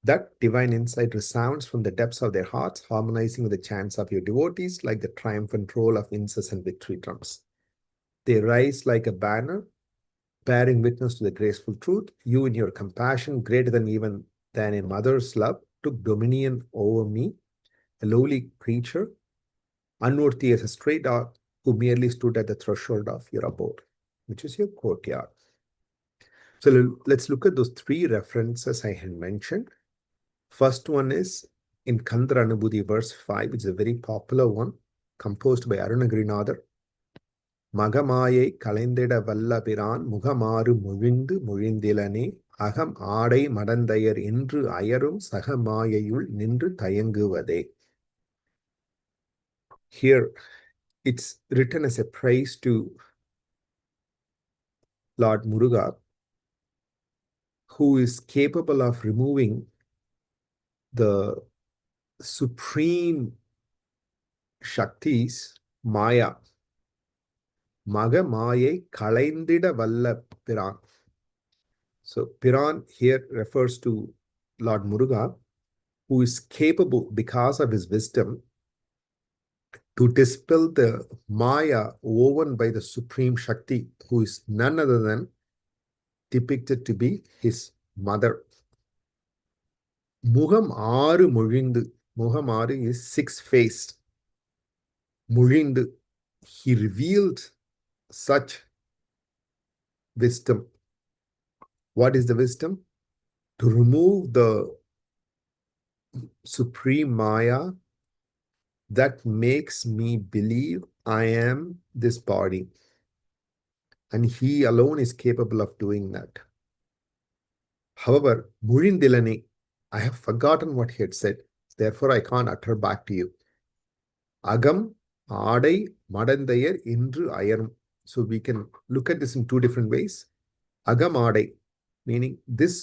That divine insight resounds from the depths of their hearts, harmonizing with the chants of your devotees like the triumphant roll of incessant victory drums. They rise like a banner, bearing witness to the graceful truth. You, in your compassion, greater than even than a mother's love, took dominion over me, a lowly creature, unworthy as a stray dog who merely stood at the threshold of your abode, which is your courtyard. So let's look at those three references I had mentioned. First one is in Kandra Anubhuti, verse 5, which is a very popular one, composed by Arunagirinadar. மகமாயை களைந்திட வல்ல பிரான் முகமாறு மொழிந்து மொழிந்திலனே அகம் ஆடை மடந்தையர் என்று அயரும் சகமாயையுள் நின்று தயங்குவதே. Here it's written as a praise to Lord Muruga, who is capable of removing the supreme Shaktis, Maya. மகமாயை களைந்திட வல்ல பிரான். So Piran here refers to Lord Muruga, who is capable, because of his wisdom, to dispel the Maya woven by the Supreme Shakti, who is none other than depicted to be his mother. Muham Aru Murindu. Muham Aru is six-faced. Murindu. He revealed such wisdom. What is the wisdom? To remove the supreme Maya that makes me believe I am this body. And he alone is capable of doing that. However, Murindilani, I have forgotten what he had said. Therefore, I can't utter back to you. Agam, Adai, Madandayar, Indru, Ayarum. So we can look at this in two different ways. Agam Adai, meaning this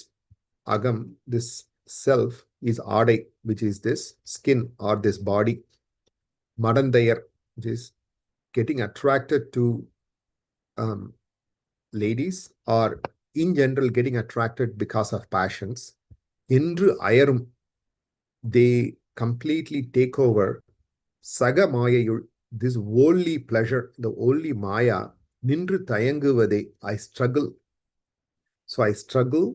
Agam, this self, is Adai, which is this skin or this body. Madandayar, which is getting attracted to ladies, or in general getting attracted because of passions. Indru Ayarum, they completely take over. Saga Mayayul, this worldly pleasure, the only Maya, Nindru Tayanguvade, I struggle. So I struggle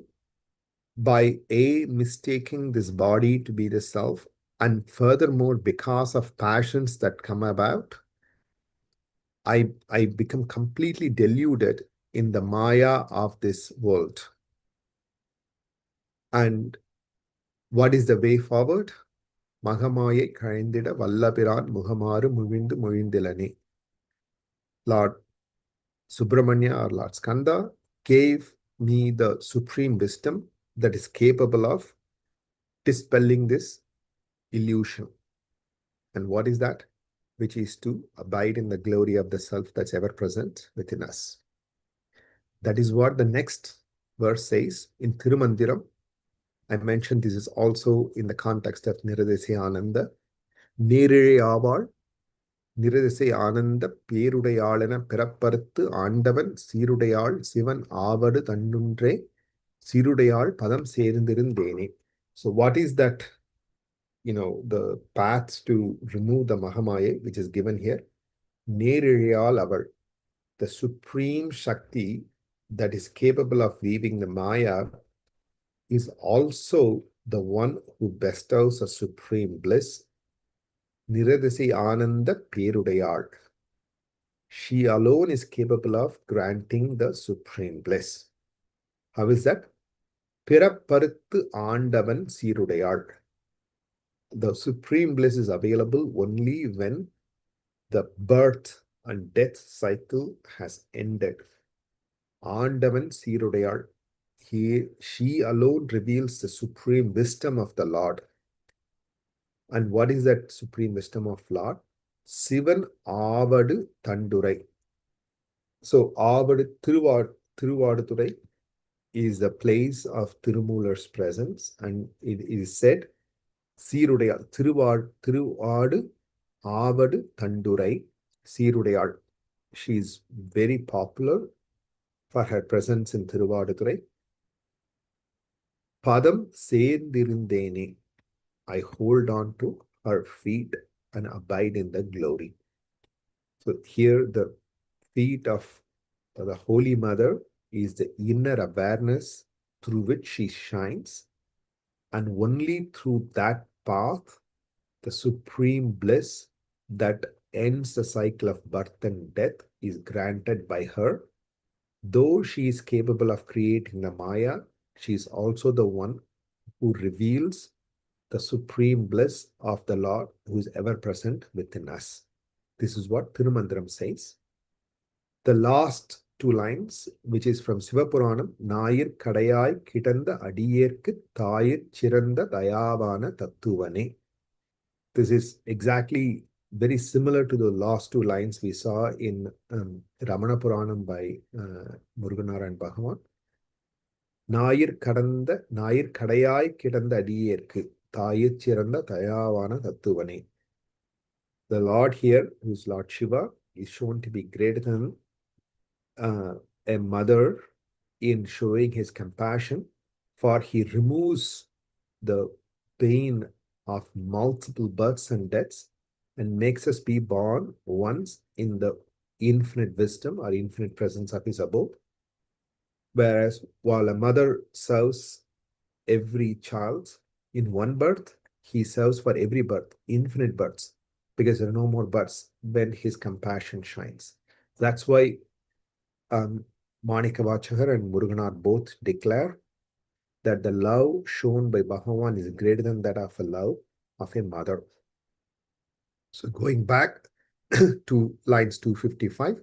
by mistaking this body to be the self, and furthermore, because of passions that come about, I become completely deluded in the Maya of this world. And what is the way forward? மகமாயை கழிந்திட வல்லபிரான் முகமாறு முழிந்து மொழிந்திலனே. Lord Subramanya or Lord Skanda gave me the supreme wisdom that is capable of dispelling this illusion. And what is that? Which is to abide in the glory of the self that's ever present within us. That is what the next verse says in Tirumandiram. I mentioned this is also in the context of Niradesi Ananda. Nirire Aval, Niradesi Ananda, Perudayalana, Peraparthu, Andavan, Sirudayal, Sivan, Avadu, Tandundre, Sirudayal, Padam Serindirindene. So what is that? The paths to remove the Mahamaya, which is given here. Neririyal Aval, the supreme Shakti that is capable of weaving the Maya, is also the one who bestows a supreme bliss. Niradasi Ananda Perudayal. She alone is capable of granting the supreme bliss. How is that? Piraparuthu Andavan Sirudayal. The supreme bliss is available only when the birth and death cycle has ended. Andavan Sirudayal. She alone reveals the supreme wisdom of the Lord. And what is that supreme wisdom of Lord? Sivan Avadu Tandurai. So Avadu Thiruvadurai is the place of Tirumular's presence, and it is said Sirudayal, Tiruvadu Avadu Tandurai, Sirudayal. She is very popular for her presence in Thiruvadurai. Padam சேர்ந்திருந்தேனே. I hold on to her feet and abide in the glory. So here the feet of the Holy Mother is the inner awareness through which she shines, and only through that path, the supreme bliss that ends the cycle of birth and death is granted by her. Though she is capable of creating the Maya, she is also the one who reveals the supreme bliss of the Lord who is ever present within us. This is what Tirumandram says. The last two lines, which is from Sivapuranam, Nayir Kadayai Kitanda Adiyerku Tayir Chiranda Dayavana Tattuvane. This is exactly very similar to the last two lines we saw in Ramana Puranam by Muruganar and Bhagavan. Nayir Kadayai Kitanda Adiyerku Tayir Chiranda Dayavana Tattuvane. The Lord here, who is Lord Shiva, is shown to be greater than a mother in showing his compassion, for he removes the pain of multiple births and deaths and makes us be born once in the infinite wisdom or infinite presence of his abode. Whereas while a mother serves every child in one birth, he serves for every birth, infinite births, because there are no more births when his compassion shines. That's why Mickkavachagar and Muruganar both declare that the love shown by Bhagavan is greater than that of a love of a mother. So going back to lines 255,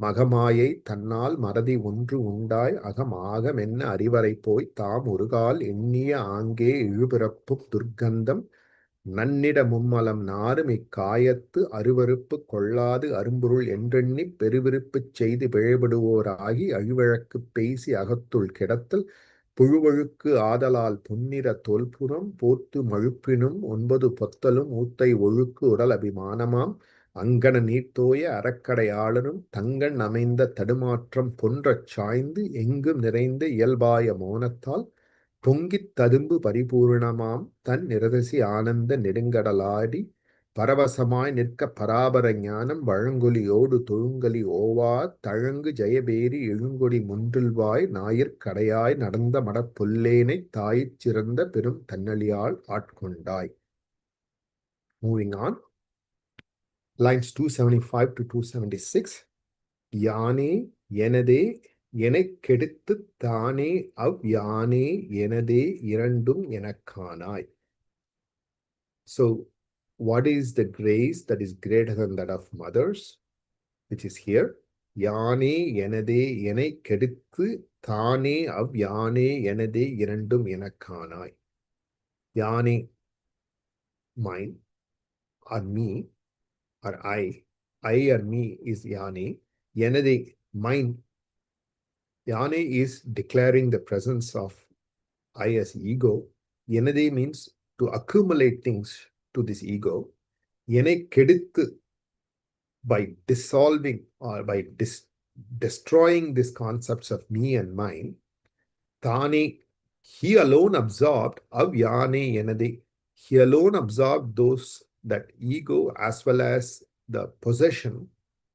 Magamaயை தன்னால் மறதி ஒன்று உண்டாய் அகமாகமென்ன அறிவரை போய் தாம் ஒருகால் எண்ணிய ஆங்கே இழுபிறப்பும் துர்க்கந்தம் நன்னிட மும்மலம் நாரும் இக்காயத்து அருவருப்பு கொள்ளாது அரும்பொருள் என்றெண்ணி பெருவிருப்புச் செய்து பிழைபடுவோராகி அழிவழக்கு பேசி அகத்துள் கிடத்தல் புழுவழுக்கு ஆதலால் புன்னிற தோல்புறம் போத்து மழுப்பினும் 9 பொத்தலும் ஊத்தை ஒழுக்கு உடல் அபிமானமாம் அங்கன நீர்த்தோய அறக்கடையாளரும் தங்கண் அமைந்த தடுமாற்றம் பொன்றச் சாய்ந்து எங்கும் நிறைந்த இயல்பாய மோனத்தால் பொங்கித் ததும்பு பரிபூர்ணமாம் தன் நிரதசி ஆனந்த நெடுங்கடலாடி பரவசமாய் நிற்க பராபர ஞானம் வழங்கொலியோடு தொழுங்கலி ஓவா தழங்கு ஜெயபேரி எழுங்கொடி முன்றில்வாய் ஞாயிற் கடையாய் நடந்த மடப்பொல்லேனைத் தாயிற் சிறந்த பெரும் தன்னழியால் ஆட்கொண்டாய். Moving on, lines 275 to 276. யானே எனதே எனக் கெடுத்துத் தானே அவ் யானே எனதே இரண்டும் எனக்கானாய். So, what is the grace that is greater than that of mothers, which is here? யானே எனதே எனக் கெடுத்து தானே அவ் யானே எனதே இரண்டும் எனக்கானாய். யானே, mine, or me, or I or me is yane. Yanade, mine. Yane is declaring the presence of I as ego. Yanade means to accumulate things to this ego. Yene kedithu, by dissolving or by destroying these concepts of me and mine. Tane, he alone absorbed avyane yanade. He alone absorbed those, that ego as well as the possession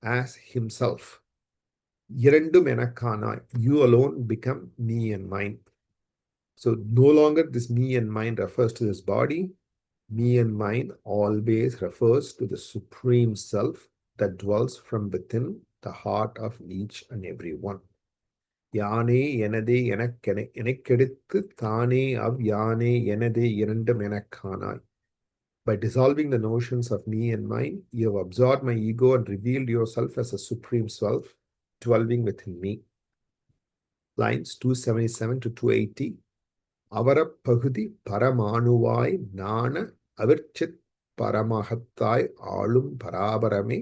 as himself. Irandum enakana, you alone become me and mine. So no longer this me and mine refers to this body. Me and mine always refers to the supreme self that dwells from within the heart of each and every one. யானே எனதே எனக்கெடுத்து தானே அவ் யானே எனதே இரண்டும் எனக்கானாய். By dissolving the notions of me and mine, you have absorbed my ego and revealed yourself as a supreme self dwelling within me. Lines 277 to 280. அவரப்பகுதி பரமாணுவாய் நாண அவிர்ச்சித் பரமகத்தாய் ஆளும் பராபரமே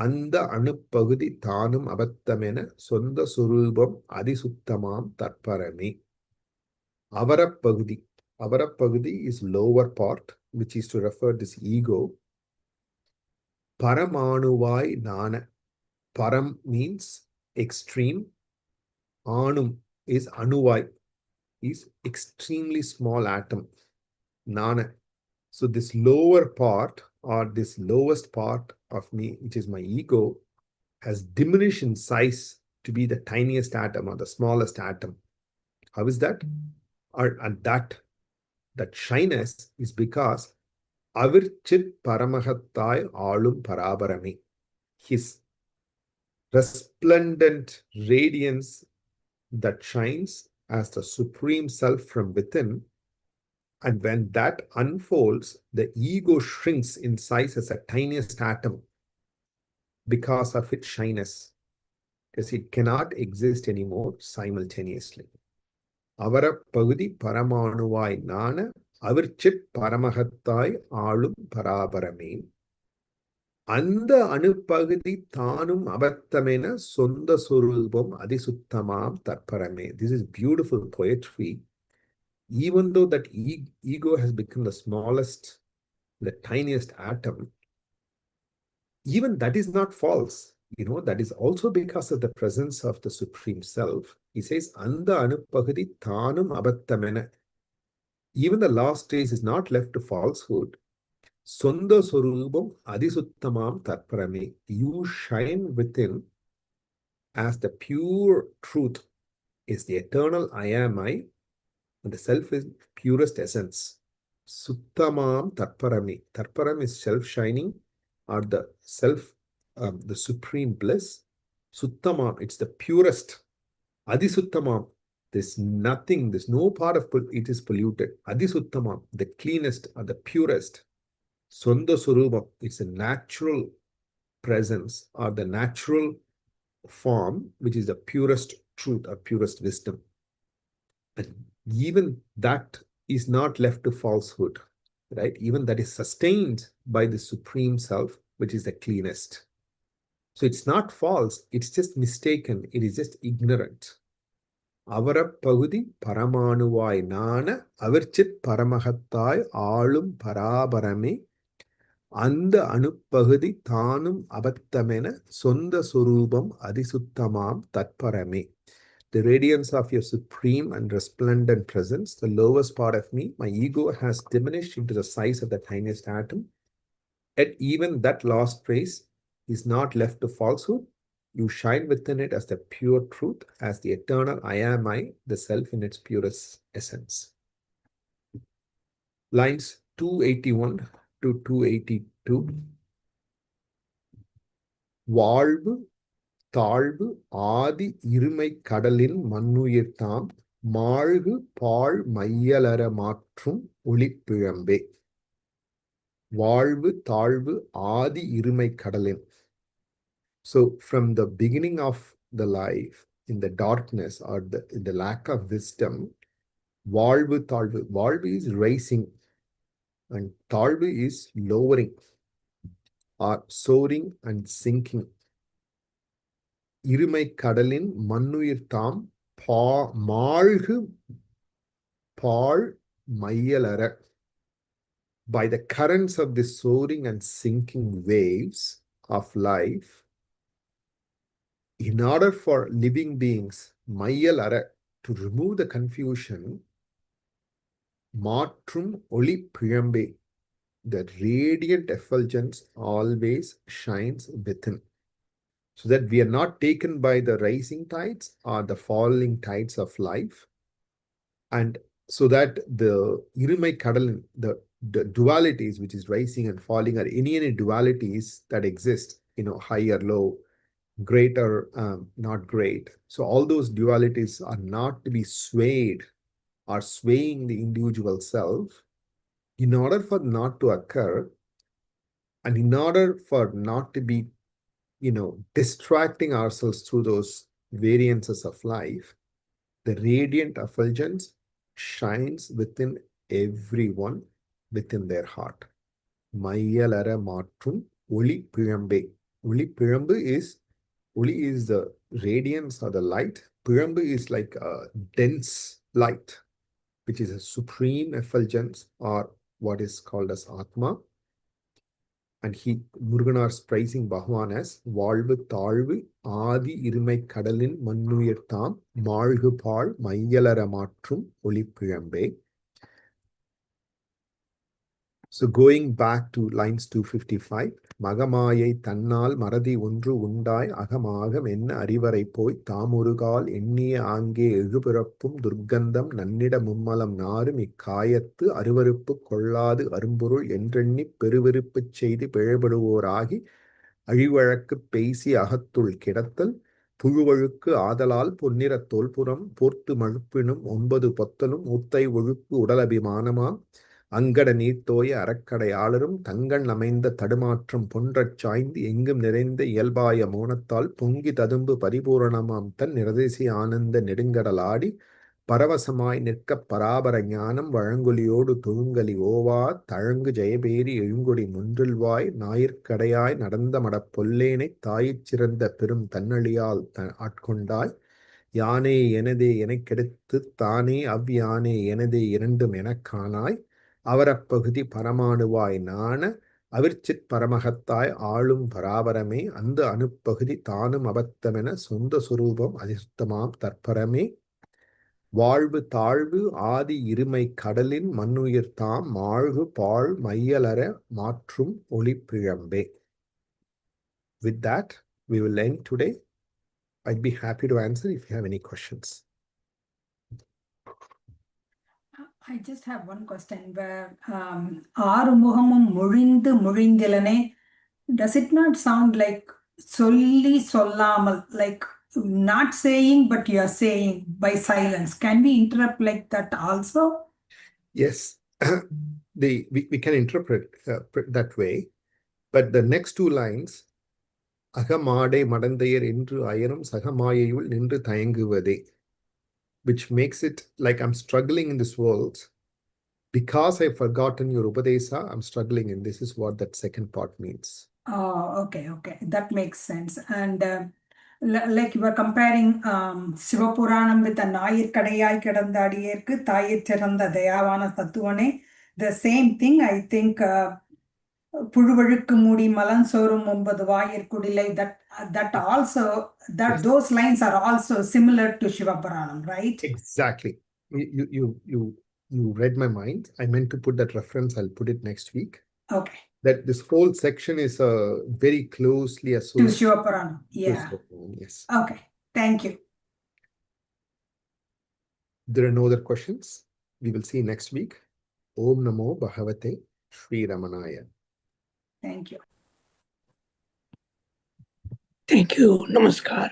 அந்த அணுப்பகுதி தானும் அபத்தமென சொந்த சுரூபம் அதிசுத்தமாம் தற்பரமே. அவரப்பகுதி. Avarappagudi is lower part, which is to refer this ego. Paramanuvai nana. Param means extreme. Anum is anuvai. is extremely small atom, Nana. So this lower part or this lowest part of me, which is my ego, has diminished in size to be the tiniest atom or the smallest atom. How is that? And that shyness is because Avirchit Paramahattai Alum Parabarami, his resplendent radiance that shines as the supreme self from within. And when that unfolds, the ego shrinks in size as the tiniest atom because of its shyness, because it cannot exist anymore simultaneously. Avara Pagudi Paramanuwai Nana Avirchit Paramahattai Alum Parabarame. அந்த அணுப்பகுதி தானும் அபத்தமென சொந்த சொரூபம் அதிசுத்தமாம் தற்பரமே. This is beautiful poetry. Even though that ego has become the smallest, the tiniest atom, even that is not false. That is also because of the presence of the Supreme Self. He says, அந்த அணுப்பகுதி தானும் அபத்தமென. Even the last trace is not left to falsehood. Sonda Sorubam Adisuttamam Tatparame. You shine within as the pure truth is the eternal I am I, and the self is purest essence. Suttamam Tatparame. Tatparam is self-shining or the self, the supreme bliss. Suttamam, it's the purest. Adisuttamam, there's nothing, there's no part of it is polluted. Adisuttamam, the cleanest or the purest. Sonda Surubam, it's a natural presence or the natural form, which is the purest truth or purest wisdom. And even that is not left to falsehood, right? Even that is sustained by the Supreme Self, which is the cleanest. So it's not false, it's just mistaken, it is just ignorant. Avara Pagudi Paramanuwai Nana Avirchit Paramahattai Alum Parabarame. அந்த அணுப்பகுதி தானும் அபத்தமென சொந்த சொரூபம் அதிசுத்தமாம் தற்பரமே. The radiance of your supreme and resplendent presence, the lowest part of me, my ego has diminished into the size of the tiniest atom. Yet even that lost trace is not left to falsehood. You shine within it as the pure truth, as the eternal I am I, the self in its purest essence. Lines 281 to 282. வாழ்வு தாழ்வு ஆதி இருமை கடலின் மண்ணுயிர்தாம் மாழ்கு பாழ் மையலற மாற்றும் ஒளிப்பிழம்பே. வாழ்வு தாழ்வு ஆதி இருமை கடலின். So from the beginning of the life, in the darkness or in the lack of wisdom, வாழ்வு தாழ்வு, வாழ்வு is rising and தாழ்வு is lowering or soaring and sinking. இருமை கடலின் மண்ணுயிர் தாம் மாழ்கு பாழ் மையலற. By the currents of the soaring and sinking waves of life, in order for living beings, மையலற, to remove the confusion, மாற்றும் ஒளி பிழம்பே, the radiant effulgence always shines within. So that we are not taken by the rising tides or the falling tides of life. And so that the irumai kadalin, the dualities which is rising and falling, or any dualities that exist, high or low, great or not great. So all those dualities are not to be swayed or swaying the individual self. In order for not to occur, and in order for not to be distracting ourselves through those variances of life, the radiant effulgence shines within everyone, within their heart. Mayyalara matrum oli pirambe. Oli pirambu is, oli is the radiance or the light. Pirambu is like a dense light, which is a supreme effulgence or what is called as Atma. And Muruganar is praising Bhagavan as வாழ்வு தாழ்வு ஆதி இருமை கடலின் மண்ணுயிர்தாம் மாழ்கு பாழ் மையலற மாற்றும் ஒளிப்பிழம்பே. So going back to lines 255, மகமாயை தன்னால் மறதி ஒன்று உண்டாய் அகமாகம் என்ன அறிவரை போய் தாமுருகால் எண்ணிய ஆங்கே எழுபிறப்பும் துர்க்கந்தம் நன்னிட மும்மலம் நாரும் இக்காயத்து அருவருப்பு கொள்ளாது அரும்பொருள் என்றெண்ணி பெருவெருப்புச் செய்து பிழைபடுவோராகி அழிவழக்கு பேசி அகத்துள் கிடத்தல் புழுவழுக்கு ஆதலால் பொன்னிறத் தோல்புறம் போர்த்து மழுப்பினும் 9 பொத்தலும் ஊத்தை ஒழுக்கு உடலபிமானமாம் அங்கட நீர்த்தோய அறக்கடை ஆளரும் தங்கண் அமைந்த தடுமாற்றம் பொன்றச் சாய்ந்து எங்கும் நிறைந்த இயல்பாய மோனத்தால் பொங்கி ததும்பு பரிபூரணமாம் தன் நிரதேசி ஆனந்த நெடுங்கடலாடி பரவசமாய் நிற்கப் பராபர ஞானம் வழங்கொலியோடு தொழுங்கலி ஓவா தழங்கு ஜெயபேரி எழுங்கொடி முன்றில்வாய் ஞாயிற்கடையாய் நடந்த மடப் பொல்லேனைத் தாயிற் சிறந்த பெரும் தன்னழியால் ஆட்கொண்டாய் யானே எனதே எனக்கெடுத்துத் தானே யானே எனதே இரண்டும் எனக்கானாய் அவரப்பகுதி பரமாணுவாய் நாண அவிர்ச்சித் பரமகத்தாய் ஆளும் பராபரமே அந்த அணுப்பகுதி தானும் அபத்தமென சொந்த சுரூபம் அதிர்ஷ்டமாம் தற்பரமே வாழ்வு தாழ்வு ஆதி இருமை கடலின் மண்ணுயிர்தாம் மாழ்கு பாழ் மையலற மாற்றும் ஒளிப்பிழம்பே. With that, we will end today. I'd be happy to answer if you have any questions. I just have one question where ஆறுமுகமும் முழிந்து முழிந்திலனே, does it not sound like சொல்லி சொல்லாமல், like not saying but you are saying by silence? Can we interpret like that also? Yes, we can interpret that way, but the next two lines, அகமாடை மடந்தையர் என்று அயரும் சகமாயையுள் நின்று தயங்குவதே, which makes it like I'm struggling in this world. Because I've forgotten your Upadesa, I'm struggling, and this is what that second part means. Oh, okay. That makes sense. And like you were comparing Shiva Puranam with the Nayirkadayai Kedandadiyerku Thayir Chiranda Dayavana Sattuvane. The same thing, I think, Puduvazhukku Moodi Malan Sorum Ombadu Vayir Kudilai, that also, that Yes. those lines are also similar to Shiva Puranam, right? Exactly. You read my mind. I meant to put that reference. I'll put it next week. Okay. That this whole section is very closely To associated Shiva Puranam. to Yeah. Shiva Puranam. Yes. Okay. Thank you. There are no other questions. We will see next week. Om Namo Bhagavate Sri Ramanaya. Thank you. Thank you. Namaskar.